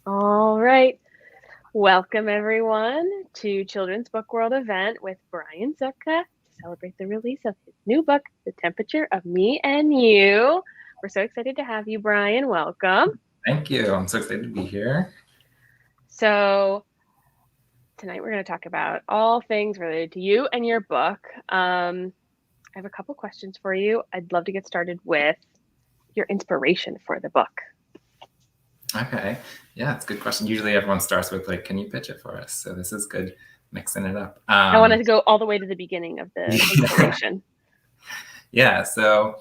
All right. Welcome, everyone, to Children's Book World event with Brian Zepka to celebrate the release of his new book, The Temperature of Me and You. We're so excited to have you, Brian. Welcome. Thank you. I'm so excited to be here. So, tonight we're going to talk about all things related to you and your book. I have a couple questions for you. I'd love to get started with your inspiration for the book. Okay. Yeah, it's a good question. Usually everyone starts with like, can you pitch it for us? So this is good mixing it up. I want to go all the way to the beginning of the inspiration. Yeah, so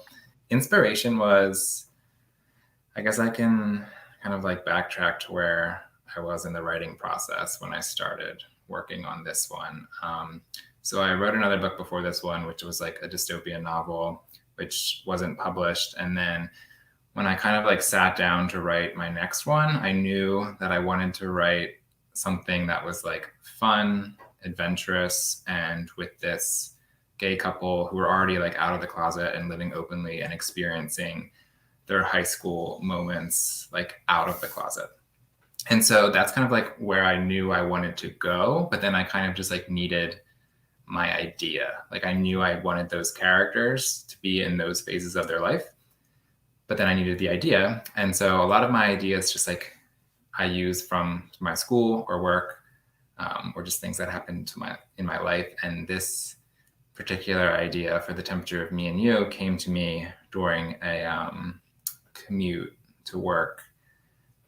inspiration was, I guess I can kind of like backtrack to where I was in the writing process when I started working on this one. So I wrote another book before this one, which was like a dystopian novel, which wasn't published. And then when I kind of like sat down to write my next one, I knew that I wanted to write something that was like fun, adventurous, and with this gay couple who were already like out of the closet and living openly and experiencing their high school moments like out of the closet. And so that's kind of like where I knew I wanted to go, but then I kind of just like needed my idea. Like I knew I wanted those characters to be in those phases of their life, but then I needed the idea. And so a lot of my ideas just like I use from my school or work, or just things that happened in my life. And this particular idea for The Temperature of Me and You came to me during a commute to work.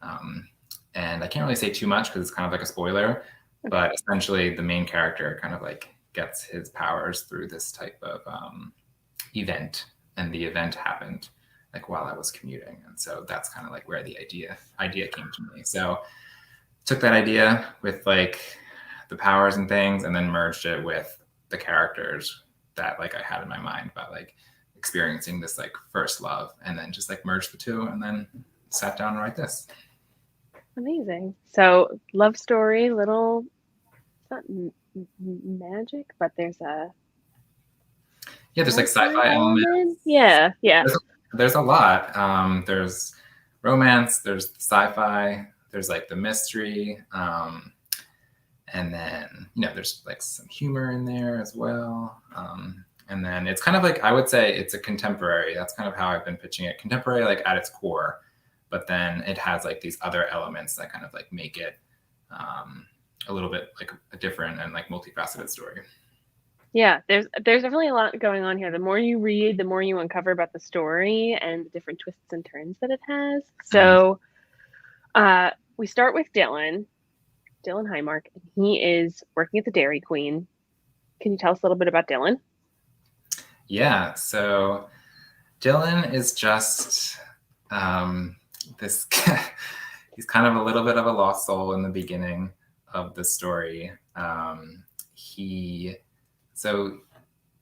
And I can't really say too much because it's kind of like a spoiler, but essentially the main character kind of like gets his powers through this type of event. And the event happened like while I was commuting. And so that's kind of like where the idea came to me. So took that idea with like the powers and things and then merged it with the characters that like I had in my mind about like experiencing this like first love, and then just like merged the two and then sat down and write this. Amazing. So, love story, little, it's not magic, but there's a There's like sci-fi elements. element. Yeah, yeah. There's a lot. There's romance, there's sci-fi, there's like the mystery, and then there's like some humor in there as well. And then it's kind of like, I would say it's a contemporary. That's kind of how I've been pitching it. Contemporary, like at its core, but then it has like these other elements that kind of like make it a little bit like a different and like multifaceted story. Yeah, there's definitely a lot going on here. The more you read, the more you uncover about the story and the different twists and turns that it has. So, we start with Dylan Highmark, and he is working at the Dairy Queen. Can you tell us a little bit about Dylan? Yeah, so Dylan is just this he's kind of a little bit of a lost soul in the beginning of the story.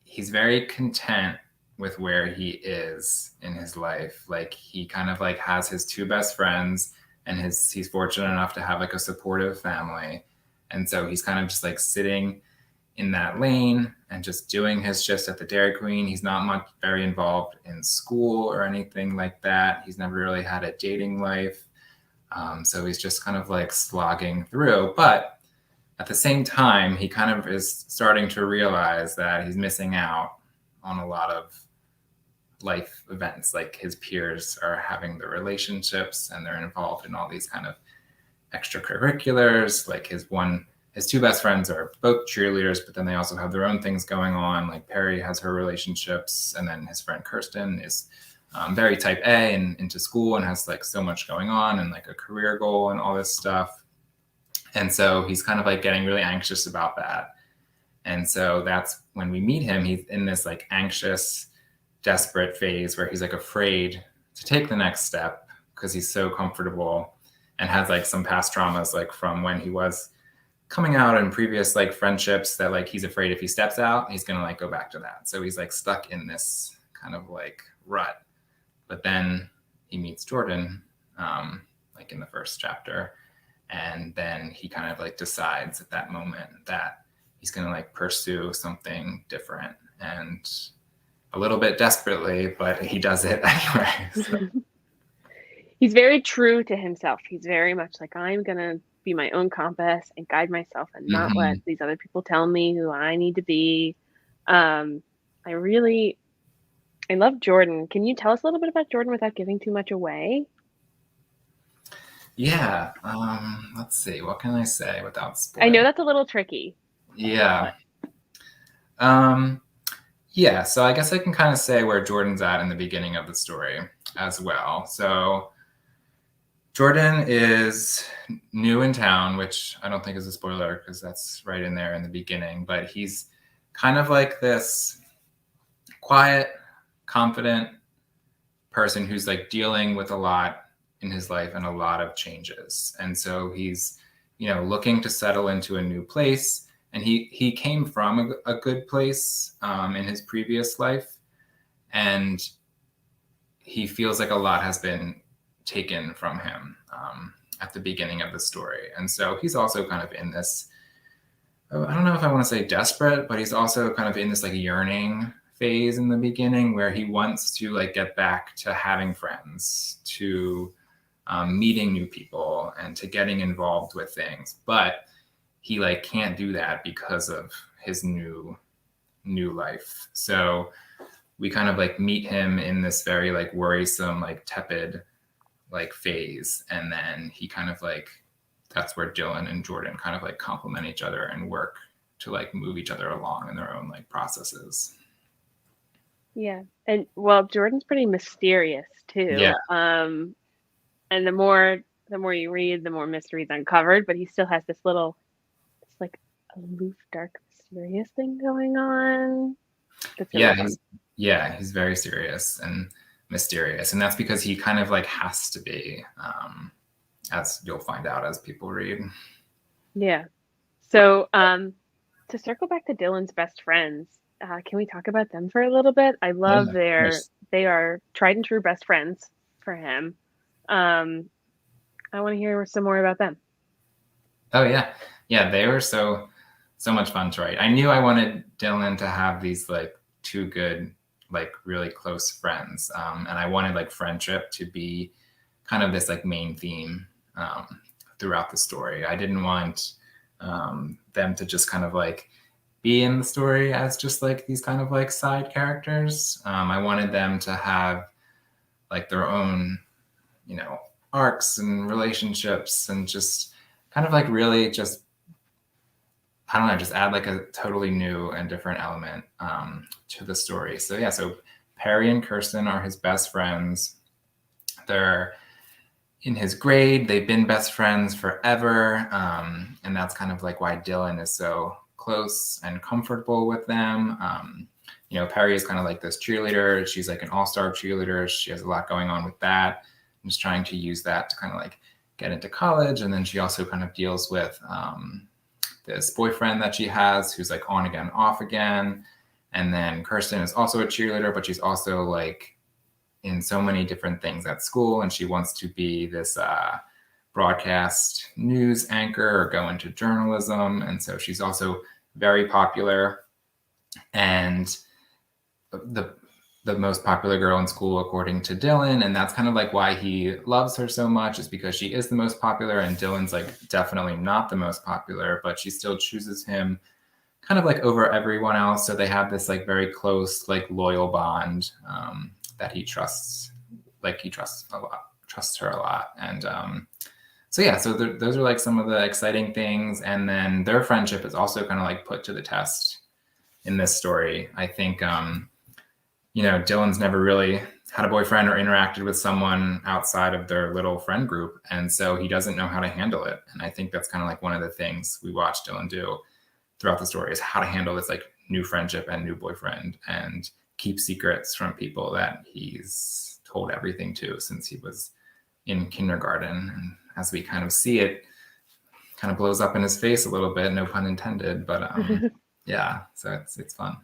He's very content with where he is in his life. Like he kind of like has his two best friends, and he's fortunate enough to have like a supportive family. And so he's kind of just like sitting in that lane and just doing his shifts at the Dairy Queen. He's not very involved in school or anything like that. He's never really had a dating life. So he's just kind of like slogging through. But at the same time, he kind of is starting to realize that he's missing out on a lot of life events. Like his peers are having the relationships and they're involved in all these kind of extracurriculars. Like his two best friends are both cheerleaders, but then they also have their own things going on. Like Perry has her relationships, and then his friend Kirsten is very type A and into school and has like so much going on and like a career goal and all this stuff. And so he's kind of like getting really anxious about that. And so that's when we meet him. He's in this like anxious, desperate phase where he's like afraid to take the next step because he's so comfortable and has like some past traumas like from when he was coming out in previous like friendships that like he's afraid if he steps out he's gonna like go back to that. So he's like stuck in this kind of like rut. But then he meets Jordan like in the first chapter, and then he kind of like decides at that moment that he's gonna like pursue something different, and a little bit desperately, but he does it anyway. So. He's very true to himself. He's very much like, I'm gonna be my own compass and guide myself and not let Hmm. these other people tell me who I need to be. Um, I really I love Jordan. Can you tell us a little bit about Jordan without giving too much away? Yeah. Let's see. What can I say without I know spoiling? that's a little tricky, Yeah. but Um, yeah. So I guess I can kind of say where Jordan's at in the beginning of the story as well. So Jordan is new in town, which I don't think is a spoiler because that's right in there in the beginning. But he's kind of like this quiet, confident person who's like dealing with a lot in his life and a lot of changes. And so he's, looking to settle into a new place. And he came from a good place in his previous life, and he feels like a lot has been taken from him at the beginning of the story. And so he's also kind of in this, I don't know if I want to say desperate, but he's also kind of in this like yearning phase in the beginning where he wants to like get back to having friends, to meeting new people, and to getting involved with things. But he like can't do that because of his new life. So we kind of like meet him in this very like worrisome, like tepid like phase. And then he kind of like, that's where Dylan and Jordan kind of like complement each other and work to like move each other along in their own like processes. yeah. And well, Jordan's pretty mysterious Yeah. too. And the more you read, the more mystery's uncovered, but he still has this little, it's like aloof, dark, mysterious thing going on. That's really Yeah. fun. He's very serious and mysterious. And that's because he kind of like has to be, as you'll find out as people read. Yeah. So, to circle back to Dylan's best friends, can we talk about them for a little bit? I Yeah, love of course. they are tried and true best friends for him. Um, I want to hear some more about them. Oh yeah. Yeah, they were so much fun to write. I knew I wanted Dylan to have these like two good, like really close friends. And I wanted like friendship to be kind of this like main theme throughout the story. I didn't want them to just kind of like be in the story as just like these kind of like side characters. I wanted them to have like their own, you know, arcs and relationships, and just kind of like really just, I don't know, just add like a totally new and different element to the story. So yeah, so Perry and Kirsten are his best friends. They're in his grade. They've been best friends forever, and that's kind of like why Dylan is so close and comfortable with them. Perry is kind of like this cheerleader. She's like an all-star cheerleader. She has a lot going on with that. And just trying to use that to kind of like get into college. And then she also kind of deals with this boyfriend that she has who's like on again, off again. And then Kirsten is also a cheerleader, but she's also like in so many different things at school, and she wants to be this broadcast news anchor or go into journalism. And so she's also very popular, and the the most popular girl in school according to Dylan. And that's kind of like why he loves her so much, is because she is the most popular, and Dylan's like definitely not the most popular, but she still chooses him kind of like over everyone else. So they have this like very close, like loyal bond that he trusts, like he trusts her a lot. And so yeah, so those are like some of the exciting things. And then their friendship is also kind of like put to the test in this story. I think, Dylan's never really had a boyfriend or interacted with someone outside of their little friend group. And so he doesn't know how to handle it. And I think that's kind of like one of the things we watch Dylan do throughout the story, is how to handle this like new friendship and new boyfriend, and keep secrets from people that he's told everything to since he was in kindergarten. And as we kind of see, it kind of blows up in his face a little bit, no pun intended, but yeah, so it's fun.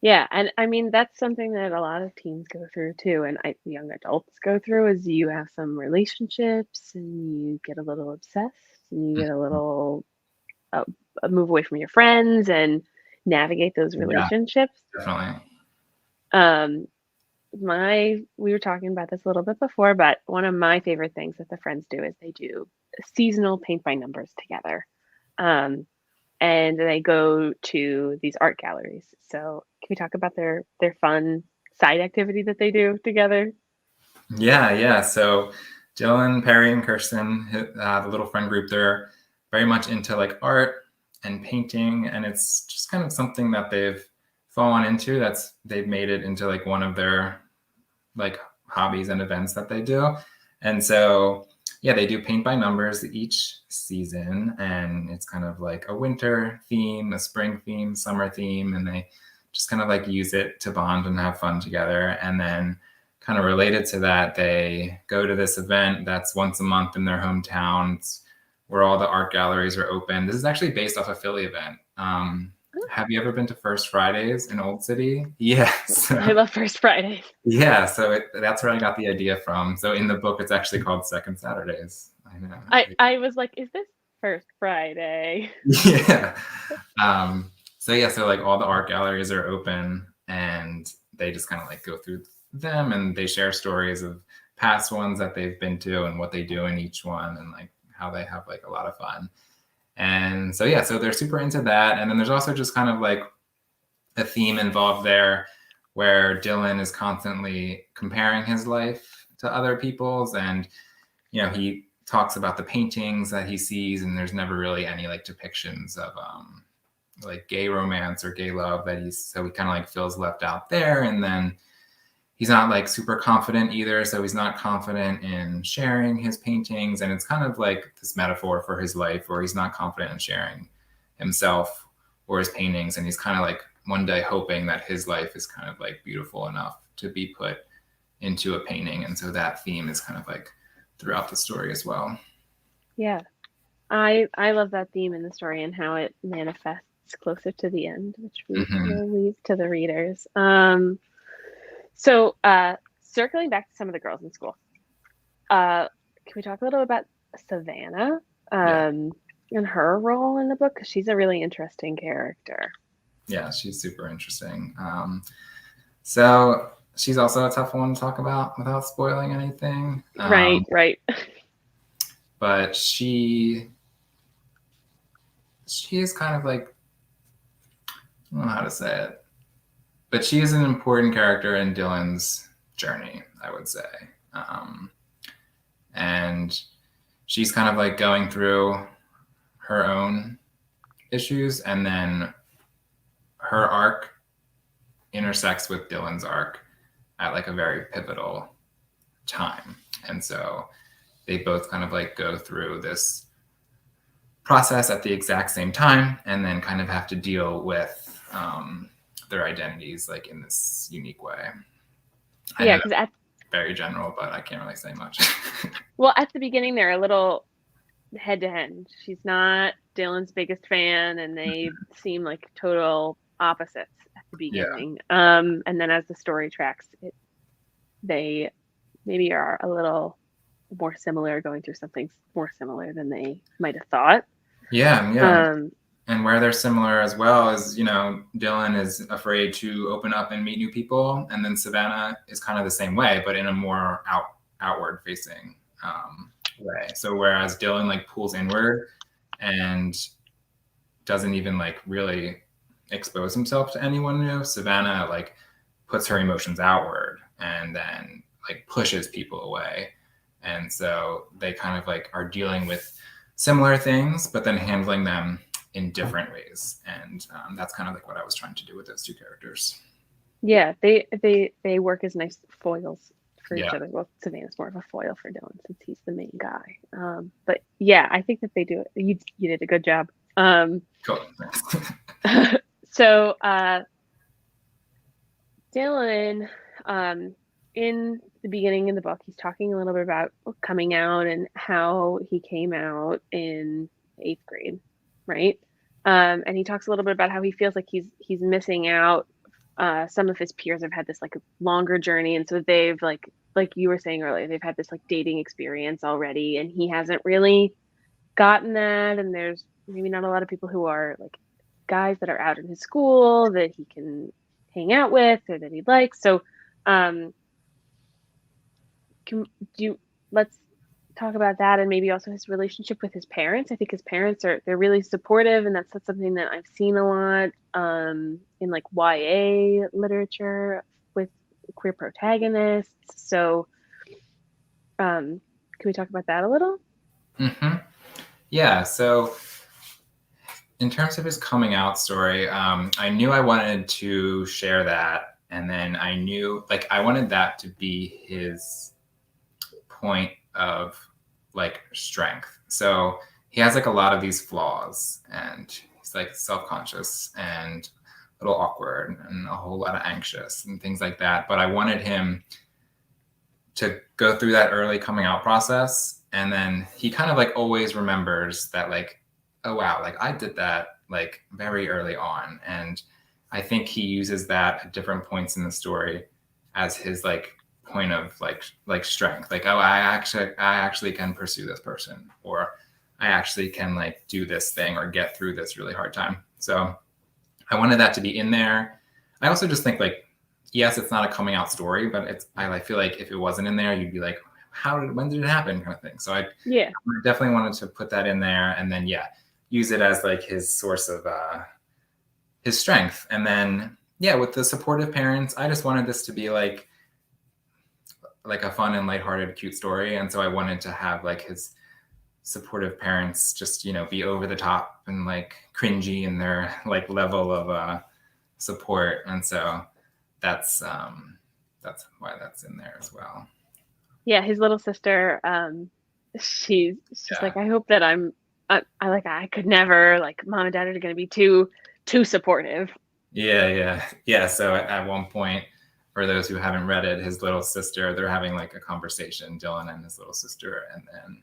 Yeah, and I mean that's something that a lot of teens go through too, and young adults go through. Is you have some relationships and you get a little obsessed and you get a little uh, move away from your friends and navigate those Yeah, relationships. definitely. Um, we were talking about this a little bit before, but one of my favorite things that the friends do is they do seasonal paint by numbers together. Um, and they go to these art galleries. So can we talk about their fun side activity that they do together? Yeah. So Dylan, Perry, and Kirsten, the little friend group, they're very much into like art and painting, and it's just kind of something that they've fallen into. They've made it into like one of their like hobbies and events that they do. And so yeah, they do paint by numbers each season, and it's kind of like a winter theme, a spring theme, summer theme, and they just kind of like use it to bond and have fun together. And then kind of related to that, they go to this event that's once a month in their hometowns where all the art galleries are open. This is actually based off a Philly event. Have you ever been to First Fridays in Old City? Yes. I love First Fridays. Yeah, so that's where I got the idea from. So in the book, it's actually called Second Saturdays. I know. I was like, is this First Friday? Yeah. So like all the art galleries are open, and they just kind of like go through them, and they share stories of past ones that they've been to and what they do in each one, and like how they have like a lot of fun. And so yeah, so they're super into that. And then there's also just kind of like a theme involved there where Dylan is constantly comparing his life to other people's, and he talks about the paintings that he sees, and there's never really any like depictions of like gay romance or gay love so he kind of like feels left out there. And then he's not like super confident either, so he's not confident in sharing his paintings, and it's kind of like this metaphor for his life where he's not confident in sharing himself or his paintings, and he's kind of like one day hoping that his life is kind of like beautiful enough to be put into a painting. And so that theme is kind of like throughout the story as well. Yeah. I love that theme in the story and how it manifests closer to the end, which we will leave to the readers. So circling back to some of the girls in school, can we talk a little about Savannah and her role in the book? Because she's a really interesting character. Yeah, she's super interesting. So she's also a tough one to talk about without spoiling anything. Right. But she is kind of like, I don't know how to say it, but she is an important character in Dylan's journey, I would say. And she's kind of like going through her own issues, and then her arc intersects with Dylan's arc at like a very pivotal time. And so they both kind of like go through this process at the exact same time, and then kind of have to deal with their identities like in this unique way. Yeah, because very general, but I can't really say much. Well, at the beginning, they're a little head to head. She's not Dylan's biggest fan, and they seem like total opposites at the beginning. Yeah. And then as the story tracks, they maybe are a little more similar, going through something more similar than they might have thought. Yeah. And where they're similar as well is, Dylan is afraid to open up and meet new people, and then Savannah is kind of the same way, but in a more outward facing way. So whereas Dylan like pulls inward and doesn't even like really expose himself to anyone new, Savannah like puts her emotions outward and then like pushes people away. And so they kind of like are dealing with similar things, but then handling them in different ways. And that's kind of like what I was trying to do with those two characters. Yeah, they work as nice foils for each other. Well, Savannah's more of a foil for Dylan since he's the main guy. But yeah, I think that they do it. You did a good job. Cool. So Dylan, in the beginning of the book, he's talking a little bit about coming out and how he came out in 8th grade, right? And he talks a little bit about how he feels like he's missing out. Some of his peers have had this like longer journey, and so they've like you were saying earlier, they've had this like dating experience already, and he hasn't really gotten that. And there's maybe not a lot of people who are like guys that are out in his school that he can hang out with or that he likes. So can do let's talk about that, and maybe also his relationship with his parents. I think his parents they're really supportive, and that's something that I've seen a lot in like YA literature with queer protagonists. So can we talk about that a little? Yeah, so in terms of his coming out story, I knew I wanted to share that, and then I knew like I wanted that to be his point of like strength. So he has like a lot of these flaws, and he's like self-conscious and a little awkward and a whole lot of anxious and things like that. But I wanted him to go through that early coming out process, and then he kind of like always remembers that like, oh wow, like I did that like very early on. And I think he uses that at different points in the story as his like point of like strength. Like, oh, I actually can pursue this person, or I actually can like do this thing or get through this really hard time. So I wanted that to be in there. I also just think like, yes, it's not a coming out story, but I feel like if it wasn't in there, you'd be like, when did it happen, kind of thing. So I definitely wanted to put that in there, and then use it as like his source of his strength. And then with the supportive parents, I just wanted this to be like a fun and lighthearted, cute story. And so I wanted to have like his supportive parents just, be over the top and like cringy in their like level of support. And so that's why that's in there as well. Yeah, his little sister, she's like, I hope that I could never, like, mom and dad are going to be too supportive. Yeah. So at one point, for those who haven't read it, his little sister, they're having like a conversation, Dylan and his little sister, and then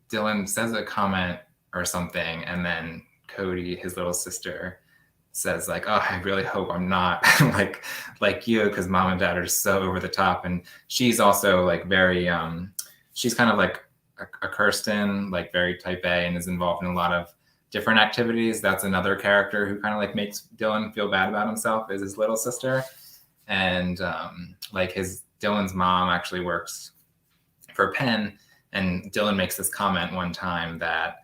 Dylan says a comment or something, and then Cody, his little sister, says like, oh, I really hope I'm not like you, because mom and dad are so over the top. And she's also like very she's kind of like a Kirsten, like very type A, and is involved in a lot of different activities. That's another character who kind of like makes Dylan feel bad about himself, is his little sister. And like Dylan's mom actually works for Penn, and Dylan makes this comment one time that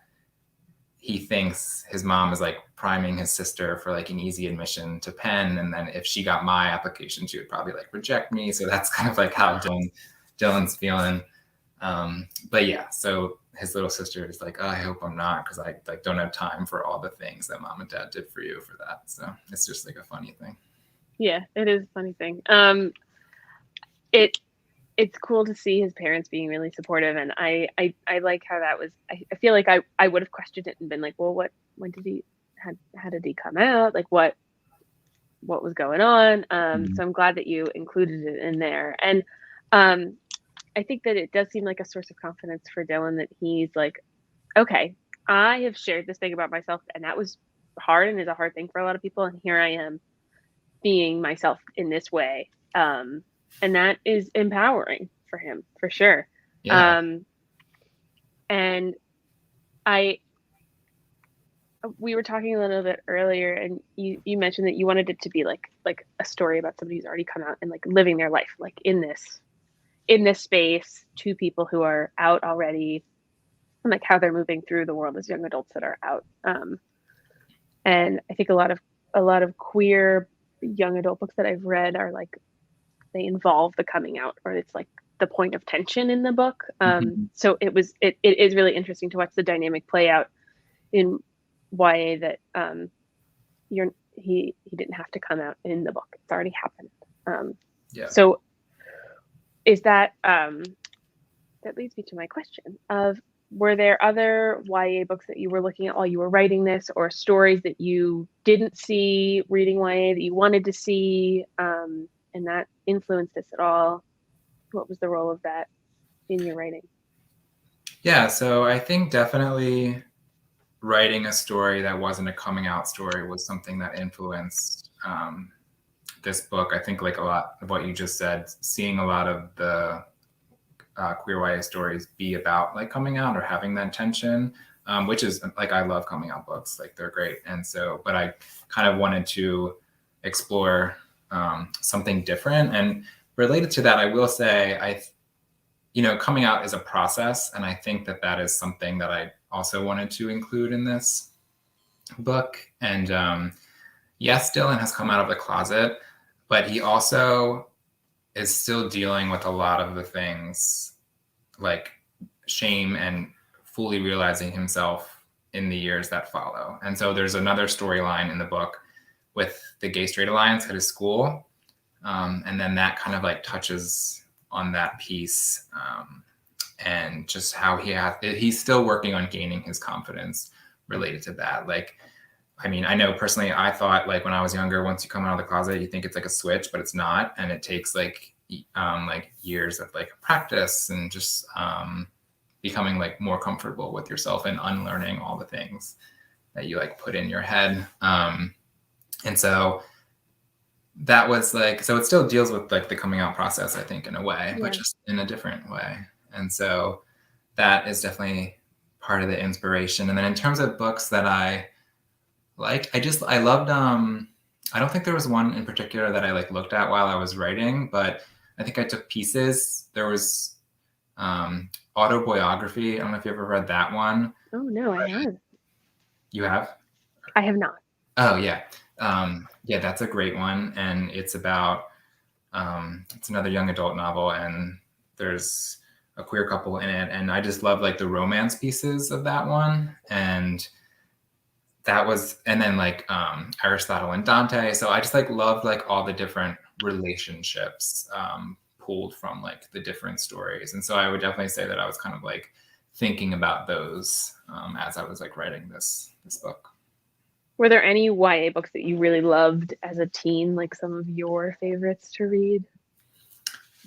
he thinks his mom is like priming his sister for like an easy admission to Penn, and then if she got my application, she would probably like reject me. So that's kind of like how Dylan's feeling. But so his little sister is like, oh, I hope I'm not, because I like don't have time for all the things that mom and dad did for you for that. So it's just like a funny thing. Yeah, it is a funny thing. It's cool to see his parents being really supportive, and I like how that was. I feel like I would have questioned it and been like, well, when did how did he come out? Like what was going on? So I'm glad that you included it in there. And I think that it does seem like a source of confidence for Dylan, that he's like, okay, I have shared this thing about myself, and that was hard and is a hard thing for a lot of people, and here I am being myself in this way. And that is empowering for him, for sure. And we were talking a little bit earlier, and you mentioned that you wanted it to be like a story about somebody who's already come out and like living their life, like in this space, to people who are out already, and like how they're moving through the world as young adults that are out. And I think a lot of queer young adult books that I've read are like, they involve the coming out, or it's like the point of tension in the book. So it is really interesting to watch the dynamic play out in YA, that he didn't have to come out in the book. It's already happened. So is that leads me to my question of, were there other YA books that you were looking at while you were writing this, or stories that you didn't see reading YA that you wanted to see, and that influenced this at all? What was the role of that in your writing? Yeah, so I think definitely writing a story that wasn't a coming out story was something that influenced this book. I think like a lot of what you just said, seeing a lot of the queer YA stories be about like coming out or having that tension, which is like, I love coming out books, like they're great. And so, but I kind of wanted to explore something different. And related to that, I will say, coming out is a process. And I think that that is something that I also wanted to include in this book. And yes, Dylan has come out of the closet, but he also is still dealing with a lot of the things like shame and fully realizing himself in the years that follow. And so there's another storyline in the book with the Gay Straight Alliance at his school. And then that kind of like touches on that piece, and just how he's still working on gaining his confidence related to that. Like, I mean, I know personally, I thought like when I was younger, once you come out of the closet, you think it's like a switch, but it's not. And it takes like years of like practice and just becoming like more comfortable with yourself and unlearning all the things that you like put in your head. And so that was like, so it still deals with like the coming out process, I think, in a way, but just in a different way. And so that is definitely part of the inspiration. And then in terms of books that I liked, I loved, I don't think there was one in particular that I like looked at while I was writing, but I think I took pieces. There was Autobiography. I don't know if you ever read that one. Oh, no, I haven't. You have? I have not. Oh, yeah. Yeah, that's a great one. And it's about, it's another young adult novel, and there's a queer couple in it. And I just love like the romance pieces of that one. And that was, and then like Aristotle and Dante. So I just like loved like all the different relationships pulled from like the different stories. And so I would definitely say that I was kind of like thinking about those as I was like writing this book. Were there any YA books that you really loved as a teen, like some of your favorites to read?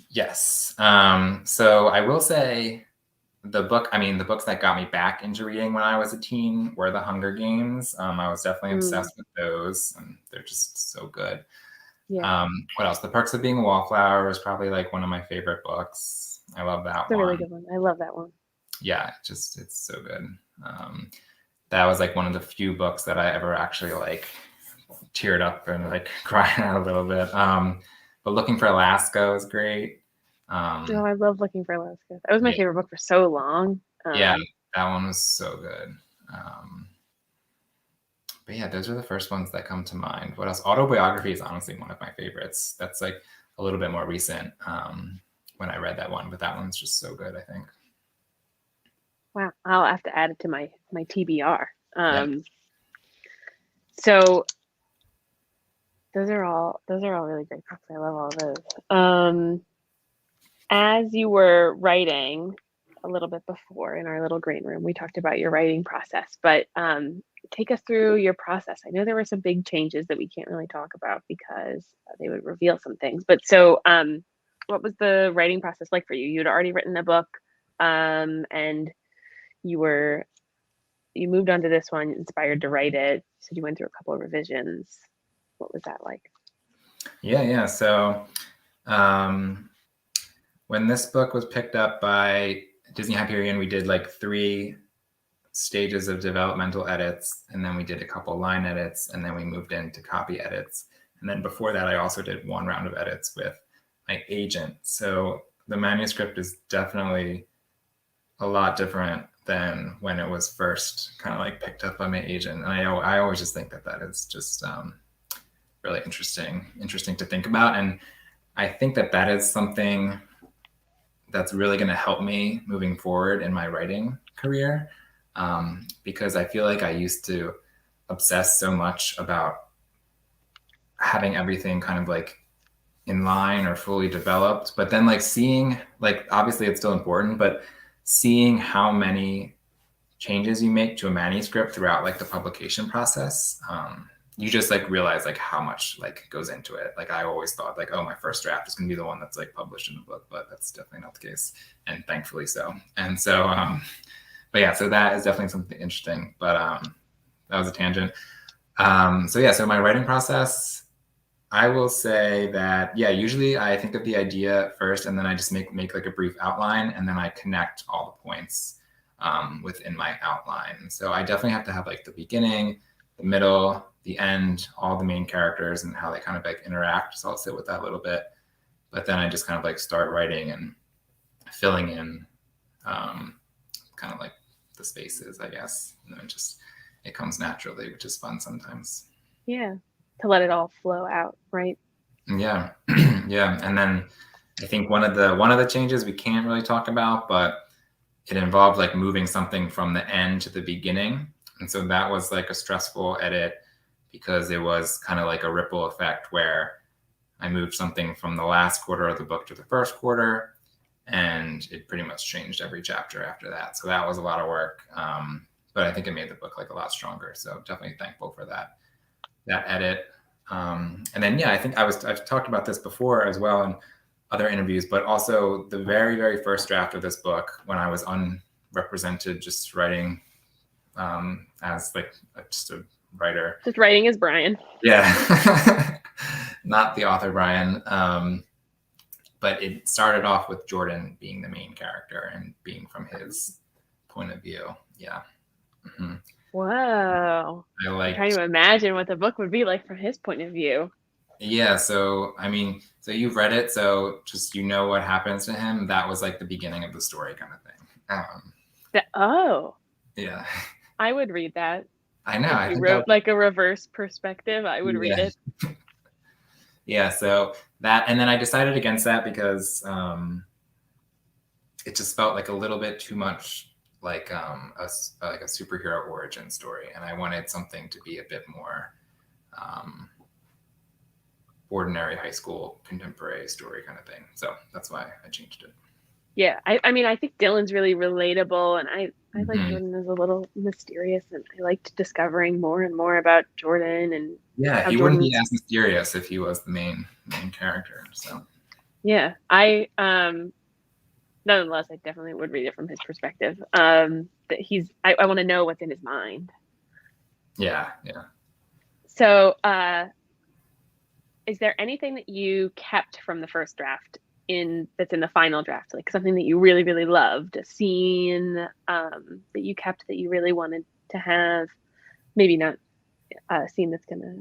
Yes. So I will say the books that got me back into reading when I was a teen were The Hunger Games. I was definitely obsessed with those, and they're just so good. Yeah. What else? The Perks of Being a Wallflower is probably like one of my favorite books. I love that one. It's a really good one. I love that one. Yeah, it's so good. That was like one of the few books that I ever actually like teared up and like cried out a little bit. But Looking for Alaska was great. I love Looking for Alaska. That was my favorite book for so long. Yeah, that one was so good. But yeah, those are the first ones that come to mind. What else? Autobiography is honestly one of my favorites. That's like a little bit more recent when I read that one, but that one's just so good, I think. Wow, I'll have to add it to my TBR. So those are all really great books. I love all of those. As you were writing a little bit before in our little green room, we talked about your writing process, but take us through your process. I know there were some big changes that we can't really talk about because they would reveal some things. But so what was the writing process like for you? You'd already written a book and you moved on to this one, inspired to write it. So you went through a couple of revisions. What was that like? Yeah. So when this book was picked up by Disney Hyperion, we did like 3 stages of developmental edits, and then we did a couple line edits, and then we moved into copy edits. And then before that, I also did 1 round of edits with my agent. So the manuscript is definitely a lot different than when it was first kind of like picked up by my agent. And I always just think that is just really interesting to think about. And I think that is something that's really going to help me moving forward in my writing career, because I feel like I used to obsess so much about having everything kind of like in line or fully developed, but then like seeing, like, obviously it's still important, but seeing how many changes you make to a manuscript throughout like the publication process, you just like realize like how much like goes into it. Like I always thought like, oh, my first draft is going to be the one that's like published in the book, but that's definitely not the case, and thankfully so. And so but yeah, so that is definitely something interesting, but that was a tangent. So my writing process, I will say that, yeah, usually I think of the idea first, and then I just make like a brief outline, and then I connect all the points within my outline. So I definitely have to have like the beginning, the middle, the end, all the main characters and how they kind of like interact. So I'll sit with that a little bit. but then I just kind of like start writing and filling in kind of like the spaces, I guess. And then it comes naturally, which is fun sometimes. Yeah. To let it all flow out, right? Yeah. Yeah. And then I think one of the changes we can't really talk about, but it involved like moving something from the end to the beginning. And so that was like a stressful edit because it was kind of like a ripple effect where I moved something from the last quarter of the book to the first quarter, and it pretty much changed every chapter after that. So that was a lot of work. But I think it made the book like a lot stronger. So definitely thankful for that edit. And then, yeah, I think I've talked about this before as well in other interviews, but also the very, very first draft of this book when I was unrepresented, just writing as like just a writer. Just writing as Brian. Yeah. Not the author, Brian. But it started off with Jordan being the main character and being from his point of view. Yeah. Mm-hmm. Whoa. I'm trying to imagine what the book would be like from his point of view. Yeah. So, I mean, so you've read it, so just what happens to him. That was like the beginning of the story kind of thing. Oh. Yeah. I would read that. I know. If you wrote like a reverse perspective, I would read it. Yeah, so that, and then I decided against that because it just felt like a little bit too much like a superhero origin story, and I wanted something to be a bit more ordinary high school contemporary story kind of thing. So that's why I changed it. Yeah, I mean, I think Dylan's really relatable, and I like Jordan as a little mysterious, and I liked discovering more and more about Jordan. And yeah, he wouldn't be as mysterious if he was the main character. So yeah, I nonetheless, I definitely would read it from his perspective. That I want to know what's in his mind. Yeah, yeah. So, is there anything that you kept from the first draft that's in the final draft, like something that you really, really loved, a scene that you kept that you really wanted to have? Maybe not a scene that's gonna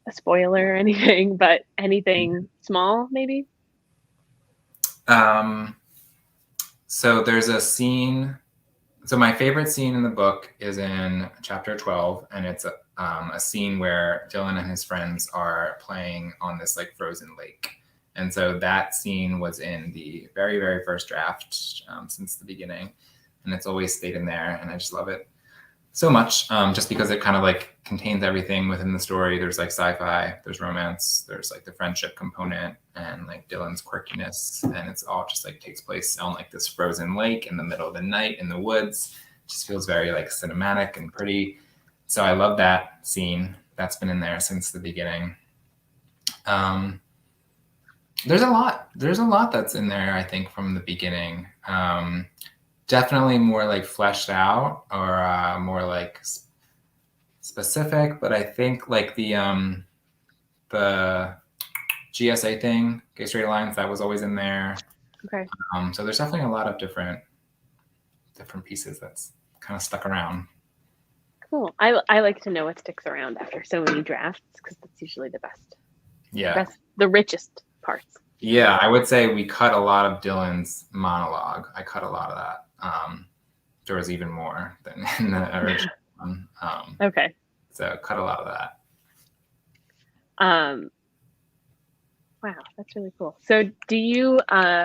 a spoiler or anything, but anything small, maybe. So there's a scene. So my favorite scene in the book is in chapter 12, and it's a scene where Dylan and his friends are playing on this like frozen lake. And so that scene was in the very, very first draft since the beginning. And it's always stayed in there. And I just love it so much just because it kind of like contains everything within the story. There's like sci-fi, there's romance, there's like the friendship component and like Dylan's quirkiness. And it's all just like takes place on like this frozen lake in the middle of the night in the woods. It just feels very like cinematic and pretty. So I love that scene. That's been in there since the beginning. There's a lot that's in there, I think, from the beginning. Definitely more like fleshed out or more like specific, but I think like the GSA thing, Gay Straight Alliance, that was always in there. Okay. So there's definitely a lot of different pieces that's kind of stuck around. Cool. I like to know what sticks around after so many drafts because that's usually the best. Yeah. The richest parts. Yeah, I would say we cut a lot of Dylan's monologue. I cut a lot of that. There was even more than in the original one. Okay. So cut a lot of that. Wow, that's really cool. So do you,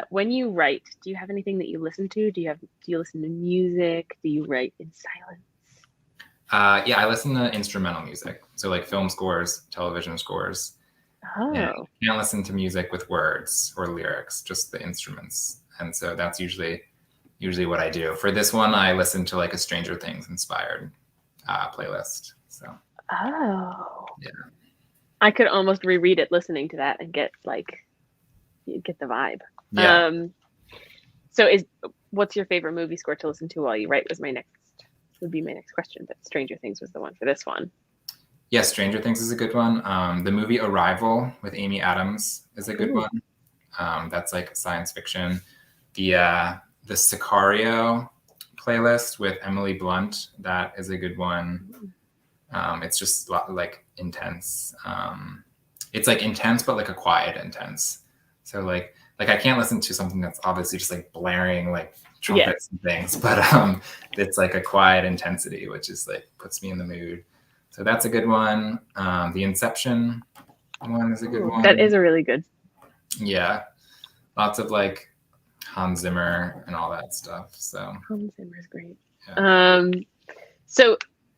when you write, do you have anything that you listen to? Do you listen to music? Do you write in silence? Yeah, I listen to instrumental music. So like film scores, television scores. Oh. And I can't listen to music with words or lyrics, just the instruments. And so that's usually what I do. For this one, I listened to like a Stranger Things inspired playlist. So. Oh. Yeah. I could almost reread it listening to that and get the vibe. Yeah. So what's your favorite movie score to listen to while you write would be my next question, but Stranger Things was the one for this one. Yes, Stranger Things is a good one. The movie Arrival with Amy Adams is a good one. That's like science fiction. The Sicario playlist with Emily Blunt, that is a good one. It's just like intense. It's like intense, but like a quiet intense. So like like I can't listen to something that's obviously just like blaring like trumpets and things, but it's like a quiet intensity, which is like puts me in the mood. So that's a good one. The Inception one is a good one. That is a really good. Yeah, lots of like Hans Zimmer and all that stuff. So Hans Zimmer's great. Yeah. So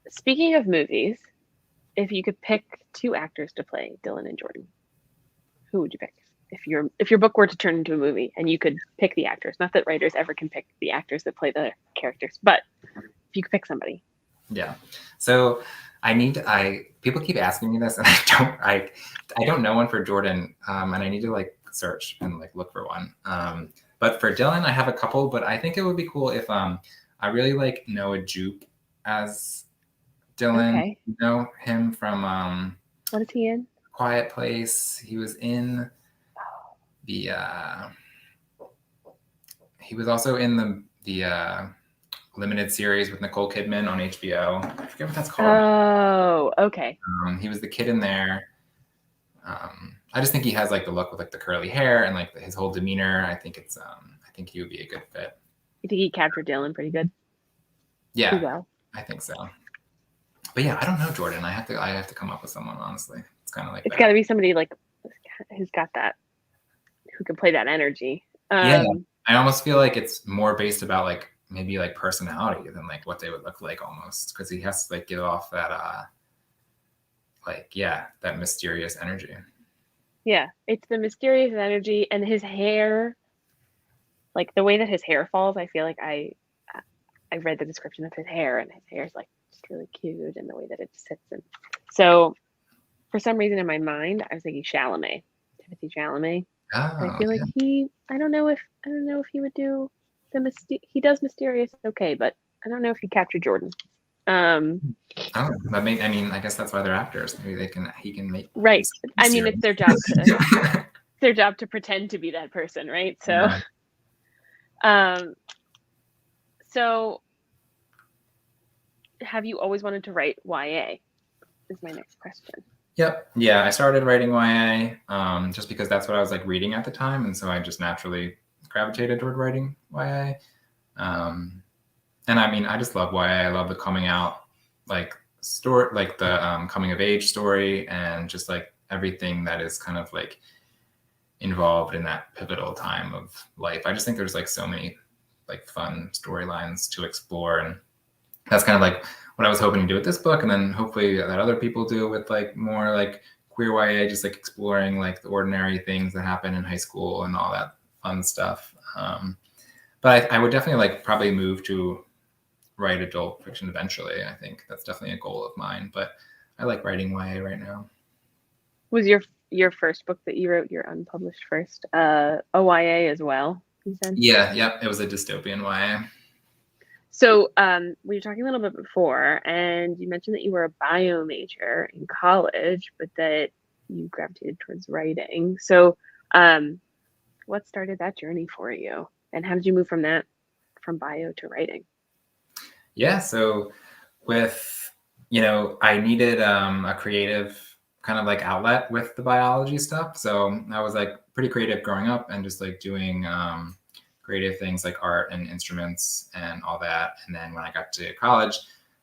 speaking of movies, if you could pick two actors to play Dylan and Jordan, who would you pick? If your book were to turn into a movie and you could pick the actors, not that writers ever can pick the actors that play the characters, but if you could pick somebody. Yeah. So people keep asking me this and I don't know one for Jordan. And I need to like search and like look for one. But for Dylan, I have a couple, but I think it would be cool if I really like Noah Jupe as Dylan. Okay. You know him from what is he in? Quiet Place. He was in the he was also in the limited series with Nicole Kidman on HBO. I forget what that's called. Oh, okay. He was the kid in there. I just think he has like the look with like the curly hair and like his whole demeanor. I think he would be a good fit. You think he captured Dylan pretty good? Yeah, pretty well. I think so. But yeah, I don't know Jordan. I have to come up with someone, honestly. It's kind of like it's got to be somebody like who's got that, who can play that energy. Yeah, I almost feel like it's more based about like maybe like personality than like what they would look like almost, because he has to like give off that that mysterious energy. Yeah, it's the mysterious energy and his hair, like the way that his hair falls. I feel like I read the description of his hair, and his hair is like just really cute, and the way that it sits. And so, for some reason in my mind, I was thinking Chalamet, Timothy Chalamet. Oh, I feel like I don't know if he would do he does mysterious okay, but I don't know if he captured Jordan. I mean, I guess that's why they're actors. Maybe he can make right. I mean, it's their job to pretend to be that person, right? So, so have you always wanted to write YA? Is my next question. Yep. Yeah, I started writing YA just because that's what I was like reading at the time, and so I just naturally gravitated toward writing YA. And I mean, I just love YA. I love the coming out like story, like the coming of age story, and just like everything that is kind of like involved in that pivotal time of life. I just think there's like so many like fun storylines to explore, and that's kind of like what I was hoping to do with this book, and then hopefully that other people do with like more like queer YA, just like exploring like the ordinary things that happen in high school and all that fun stuff. But I would definitely like probably move to write adult fiction eventually. I think that's definitely a goal of mine, but I like writing YA right now. Was your first book that you wrote, your unpublished first, a YA as well, you said? Yeah, it was a dystopian YA. So we were talking a little bit before, and you mentioned that you were a bio major in college, but that you gravitated towards writing. So what started that journey for you? And how did you move from bio to writing? Yeah, so with, I needed a creative kind of like outlet with the biology stuff. So I was like pretty creative growing up and just like doing creative things like art and instruments and all that. And then when I got to college,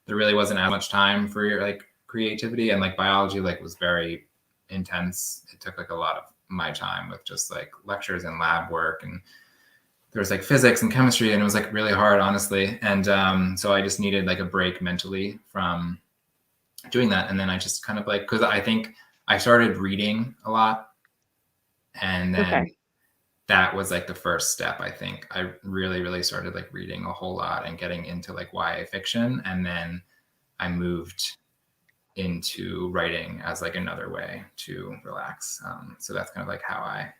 there really wasn't as much time for like creativity, and like biology like was very intense. It took like a lot of my time with just like lectures and lab work, and there was like physics and chemistry, and it was like really hard, honestly. And so I just needed like a break mentally from doing that. And then I just kind of like, because I think I started reading a lot, and then that was like the first step. I think I really, really started like reading a whole lot and getting into like YA fiction. And then I moved into writing as like another way to relax. So that's kind of like how I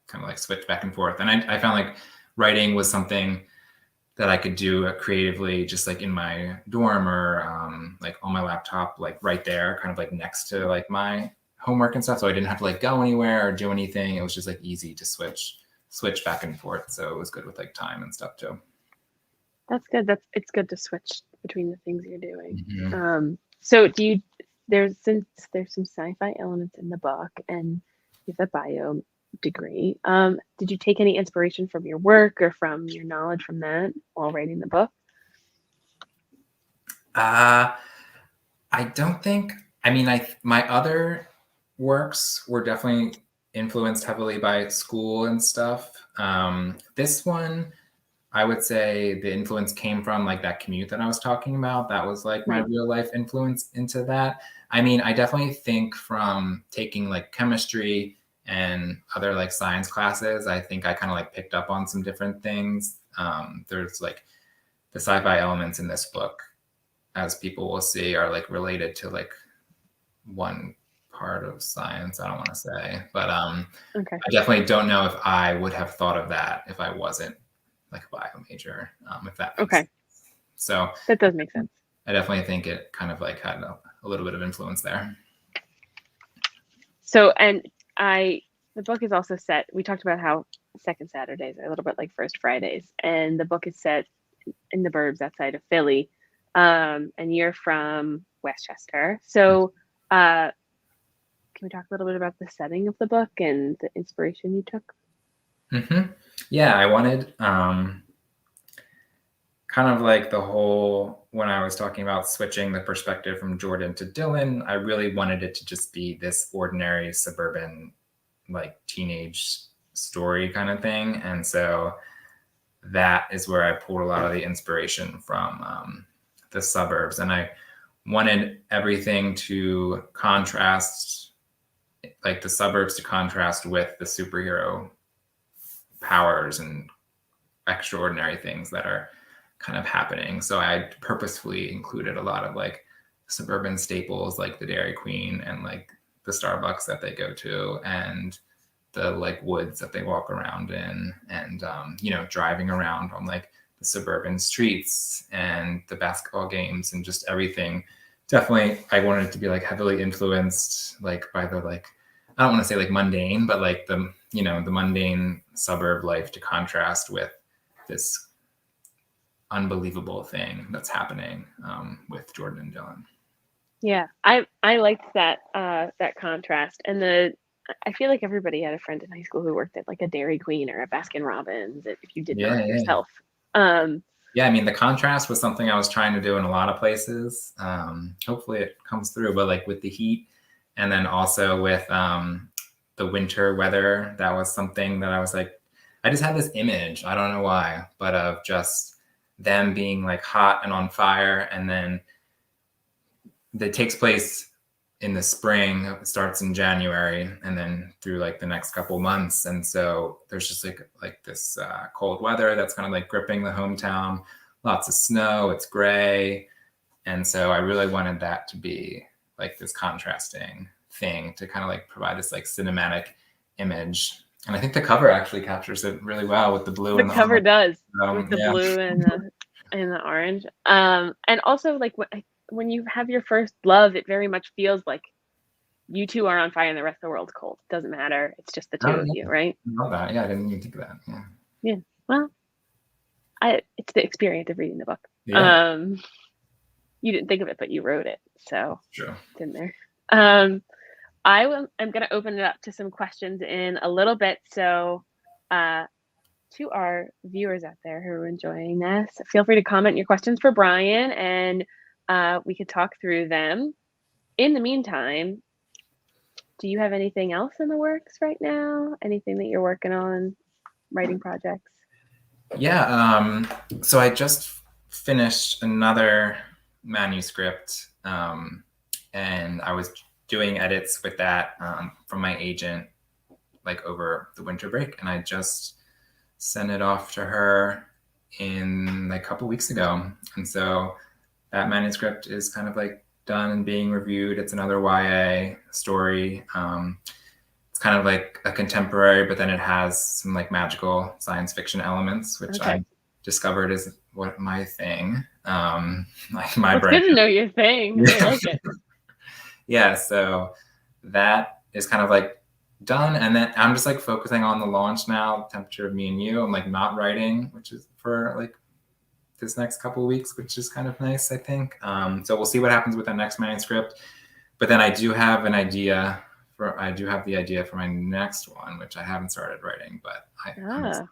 kind of like switched back and forth. And I found like writing was something that I could do creatively, just like in my dorm or like on my laptop, like right there, kind of like next to like my homework and stuff. So I didn't have to like go anywhere or do anything. It was just like easy to switch back and forth. So it was good with like time and stuff too. That's good. It's good to switch between the things you're doing. Mm-hmm. So there's some sci-fi elements in the book, and you have the degree. Did you take any inspiration from your work or from your knowledge from that while writing the book? I don't think, I mean, my other works were definitely influenced heavily by school and stuff. This one, I would say the influence came from like that commute that I was talking about. That was like my Right. real life influence into that. I mean, I definitely think from taking like chemistry and other like science classes, I think I kind of like picked up on some different things. There's like the sci-fi elements in this book, as people will see, are like related to like one part of science. I don't want to say, but Okay. I definitely don't know if I would have thought of that if I wasn't like a bio major, if that makes Okay. sense. So That does make sense. I definitely think it kind of like had a little bit of influence there. So, and the book is also set, we talked about how second Saturdays are a little bit like first Fridays, and the book is set in the burbs outside of Philly. And you're from Westchester. So, can we talk a little bit about the setting of the book and the inspiration you took? Mm-hmm. Yeah, I wanted kind of like the whole, when I was talking about switching the perspective from Jordan to Dylan, I really wanted it to just be this ordinary suburban, like teenage story kind of thing. And so that is where I pulled a lot of the inspiration from the suburbs. And I wanted everything to contrast, like the suburbs to contrast with the superhero powers and extraordinary things that are kind of happening. So I purposefully included a lot of like suburban staples like the Dairy Queen and like the Starbucks that they go to and the like woods that they walk around in, and driving around on like the suburban streets and the basketball games and just everything. Definitely I wanted it to be like heavily influenced like by the like, I don't want to say like mundane, but like the the mundane suburb life to contrast with this unbelievable thing that's happening with Jordan and Dylan. Yeah, I liked that that contrast, and I feel like everybody had a friend in high school who worked at like a Dairy Queen or a Baskin Robbins if you didn't know it yourself. Yeah, I mean the contrast was something I was trying to do in a lot of places. Hopefully it comes through, but like with the heat and then also with the winter weather, that was something that I was like, I just had this image, I don't know why, but of just them being like hot and on fire, and then it takes place in the spring. It starts in January and then through like the next couple months, and so there's just like this cold weather that's kind of like gripping the hometown. Lots of snow. It's gray, and so I really wanted that to be like this contrasting thing to kind of like provide this like cinematic image. And I think the cover actually captures it really well with the blue. The cover does with the yeah. blue and the orange. And also like when you have your first love, it very much feels like you two are on fire and the rest of the world's cold. It doesn't matter. It's just the two of you, right? I love that. Yeah, I didn't even think of that. Yeah. Yeah. Well, it's the experience of reading the book. Yeah. You didn't think of it, but you wrote it, so True. it's in there. I'm going to open it up to some questions in a little bit. So, to our viewers out there who are enjoying this, feel free to comment your questions for Brian, and we could talk through them. In the meantime, do you have anything else in the works right now? Anything that you're working on, writing projects? Yeah. So I just finished another manuscript, and I was doing edits with that from my agent like over the winter break, and I just sent it off to her in like a couple weeks ago. And so that manuscript is kind of like done and being reviewed. It's another YA story. It's kind of like a contemporary, but then it has some like magical science fiction elements, which I discovered is what my thing. Like my brain. It's good to know your thing. I like it. Yeah, so that is kind of like done, and then I'm just like focusing on the launch now, Temperature of Me and You. I'm like not writing, which is for like this next couple of weeks, which is kind of nice, I think. So we'll see what happens with the next manuscript. But then I do have an idea I do have the idea for my next one, which I haven't started writing, but I'm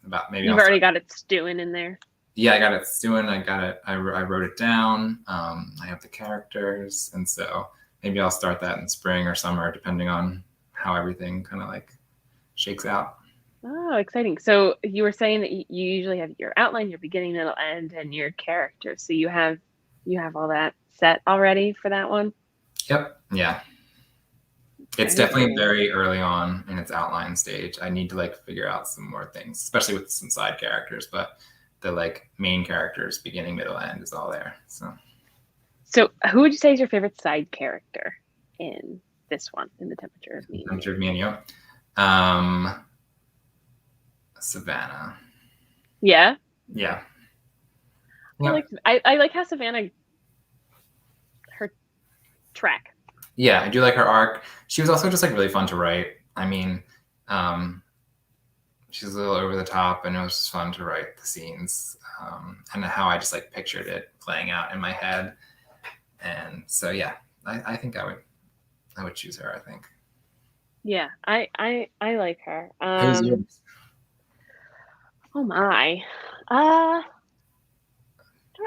about maybe you've I'll already got it stewing in there. Yeah, I got it stewing. I got it. I wrote it down. I have the characters, and so maybe I'll start that in spring or summer, depending on how everything kind of like shakes out. Oh, exciting. So you were saying that you usually have your outline, your beginning, middle, end, and your characters. So you have all that set already for that one? Yep. Yeah. It's definitely very early on in its outline stage. I need to like figure out some more things, especially with some side characters, but the like main characters, beginning, middle, end is all there. So who would you say is your favorite side character in this one, in The Temperature of Me? Temperature of Me and You. Savannah. Yeah. Yeah. I like how Savannah, her track. Yeah, I do like her arc. She was also just like really fun to write. I mean, she's a little over the top, and it was just fun to write the scenes and how I just like pictured it playing out in my head. And so yeah, I think I would choose her. I think. Yeah, I like her. Who's yours? Oh my, I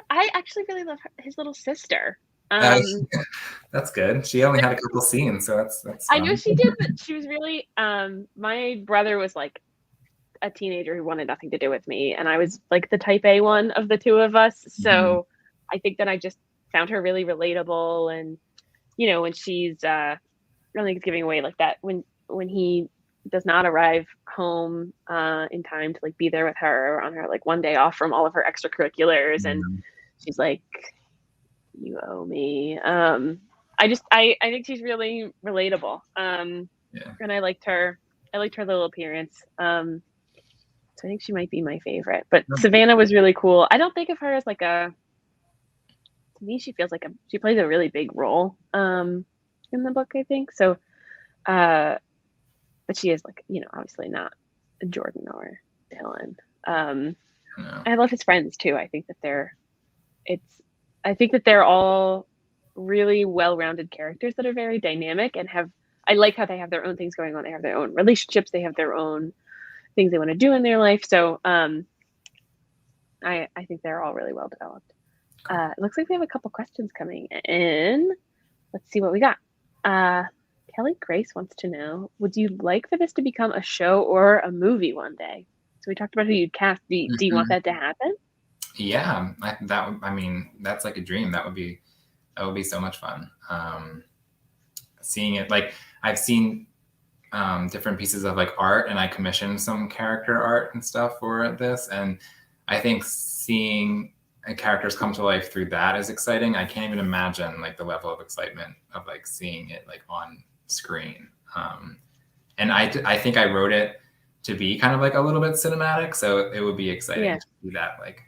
actually really love his little sister. That's good. She only had a couple scenes, so that's fun. I know she did, but she was really. My brother was like a teenager who wanted nothing to do with me, and I was like the type A one of the two of us. So I think that I just found her really relatable, and you know, when she's I don't think it's giving away like that when he does not arrive home in time to like be there with her on her like one day off from all of her extracurriculars, and she's like, you owe me. I think she's really relatable. And I liked her little appearance. So I think she might be my favorite. But Savannah was really cool. I don't think of her as like to me, she feels like she plays a really big role in the book, I think. So but she is like, you know, obviously not Jordan or Dylan. I love his friends too. I think that they're all really well-rounded characters that are very dynamic and I like how they have their own things going on. They have their own relationships. They have their own things they want to do in their life. So I think they're all really well developed. It looks like we have a couple questions coming in. Let's see what we got. Kelly Grace wants to know, would you like for this to become a show or a movie one day? So we talked about who you'd cast. Do you want that to happen? Yeah, that's like a dream. That would be so much fun. Seeing it, like I've seen different pieces of like art, and I commissioned some character art and stuff for this, and I think seeing characters come to life through that is exciting. I can't even imagine like the level of excitement of like seeing it like on screen. And I think I wrote it to be kind of like a little bit cinematic, so it would be exciting to see that like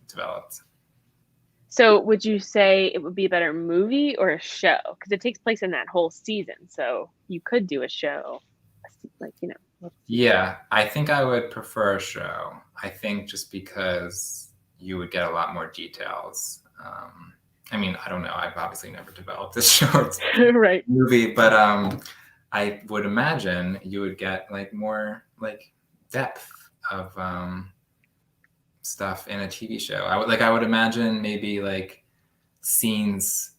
developed. So would you say it would be a better movie or a show? Because it takes place in that whole season, so you could do a show, like, you know. Yeah, I think I would prefer a show. I think just because you would get a lot more details. I mean, I don't know. I've obviously never developed this short right movie, but I would imagine you would get like more like depth of stuff in a TV show. I would imagine maybe like scenes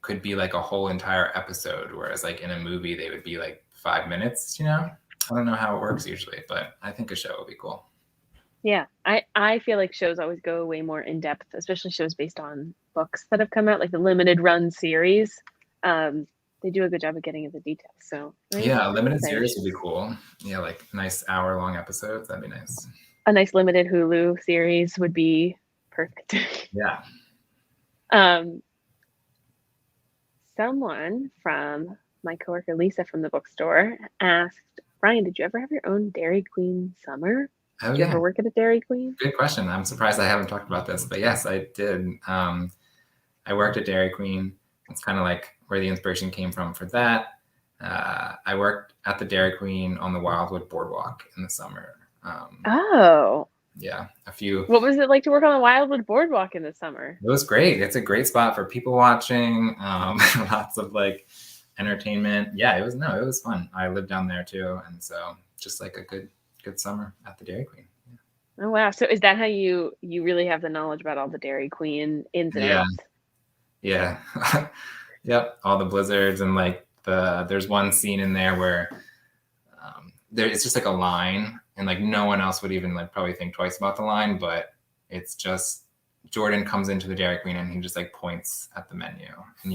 could be like a whole entire episode, whereas like in a movie they would be like 5 minutes. You know, I don't know how it works usually, but I think a show would be cool. Yeah, I feel like shows always go way more in depth, especially shows based on books that have come out, like the limited run series. They do a good job of getting into details. So yeah, a limited series would be cool. Yeah, like nice hour-long episodes. That'd be nice. A nice limited Hulu series would be perfect. Yeah. Someone from my coworker Lisa from the bookstore asked, Brian, did you ever have your own Dairy Queen summer? Oh, did you ever work at a Dairy Queen? Good question. I'm surprised I haven't talked about this, but yes, I did. I worked at Dairy Queen. It's kind of like where the inspiration came from for that. I worked at the Dairy Queen on the Wildwood Boardwalk in the summer. Yeah, a few. What was it like to work on the Wildwood Boardwalk in the summer? It was great. It's a great spot for people watching. Lots of like entertainment. Yeah, it was fun. I lived down there too, and so just like a good summer at the Dairy Queen. Oh wow! So is that how you really have the knowledge about all the Dairy Queen ins and Yeah, outs? yeah, yep. All the blizzards and like there's one scene in there where it's just like a line, and like no one else would even like probably think twice about the line, but it's just Jordan comes into the Dairy Queen and he just like points at the menu, and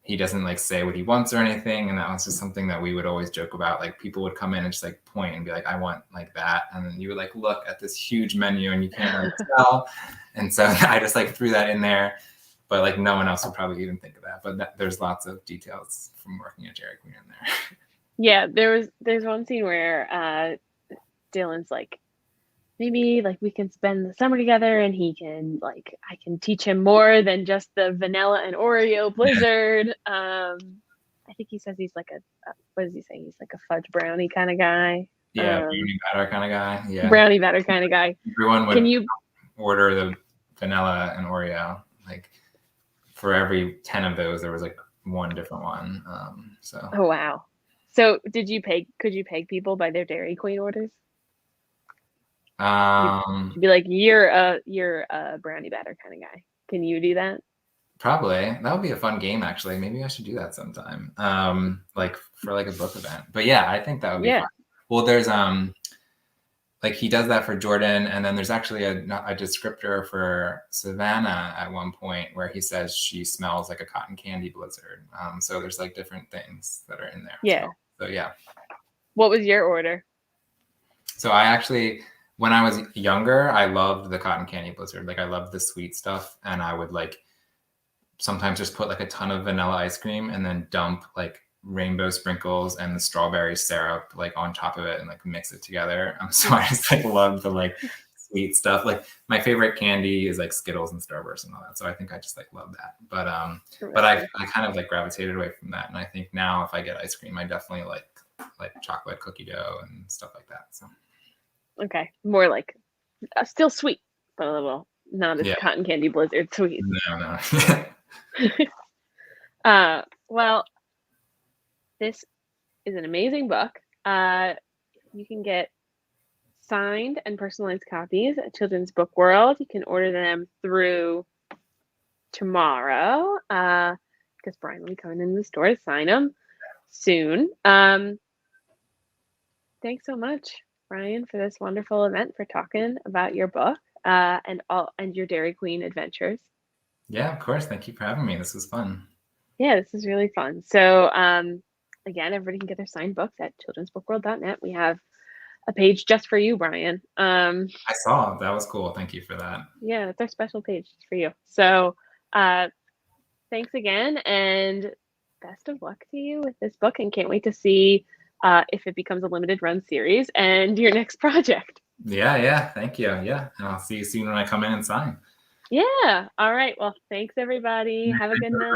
he doesn't like say what he wants or anything. And that was just something that we would always joke about. Like people would come in and just like point and be like, I want like that. And then you would like look at this huge menu and you can't really tell. And so I just like threw that in there, but like no one else would probably even think of that. But there's lots of details from working at Dairy Queen in there. Yeah, there's one scene where Dylan's like, maybe like we can spend the summer together and I can teach him more than just the vanilla and Oreo blizzard. I think he says he's like what does he say? He's like a fudge brownie kind of guy. Yeah, brownie batter kind of guy. Yeah, brownie batter kind of guy. Everyone would order the vanilla and Oreo. Like for every 10 of those, there was like one different one. So. Oh wow. So could you peg people by their Dairy Queen orders? You'd be like, you're a brownie batter kind of guy. Can you do that? Probably. That would be a fun game, actually. Maybe I should do that sometime. Like for like a book event. But yeah, I think that would be fun. Well, there's like he does that for Jordan, and then there's actually a descriptor for Savannah at one point where he says she smells like a cotton candy blizzard. So there's like different things that are in there. Yeah. So yeah. What was your order? So I actually, when I was younger, I loved the cotton candy blizzard. Like I loved the sweet stuff, and I would like sometimes just put like a ton of vanilla ice cream and then dump like rainbow sprinkles and the strawberry syrup like on top of it and like mix it together. So I just like loved the like sweet stuff. Like my favorite candy is like Skittles and Starburst and all that. So I think I just like love that. But I kind of like gravitated away from that. And I think now if I get ice cream, I definitely like chocolate cookie dough and stuff like that. So okay, more like still sweet, but a little not as cotton candy blizzard sweet. No. Well, this is an amazing book. You can get signed and personalized copies at Children's Book World. You can order them through tomorrow because Brian will be coming in the store to sign them soon. Thanks so much, Brian, for this wonderful event, for talking about your book and your Dairy Queen adventures. Yeah, of course. Thank you for having me. This was fun. Yeah, this is really fun. So again, everybody can get their signed books at childrensbookworld.net. We have a page just for you, Brian. I saw. That was cool. Thank you for that. Yeah, it's our special page just for you. So thanks again, and best of luck to you with this book, and can't wait to see if it becomes a limited run series and your next project. Yeah. Thank you. Yeah. And I'll see you soon when I come in and sign. Yeah. All right. Well, thanks, everybody. Have a good night.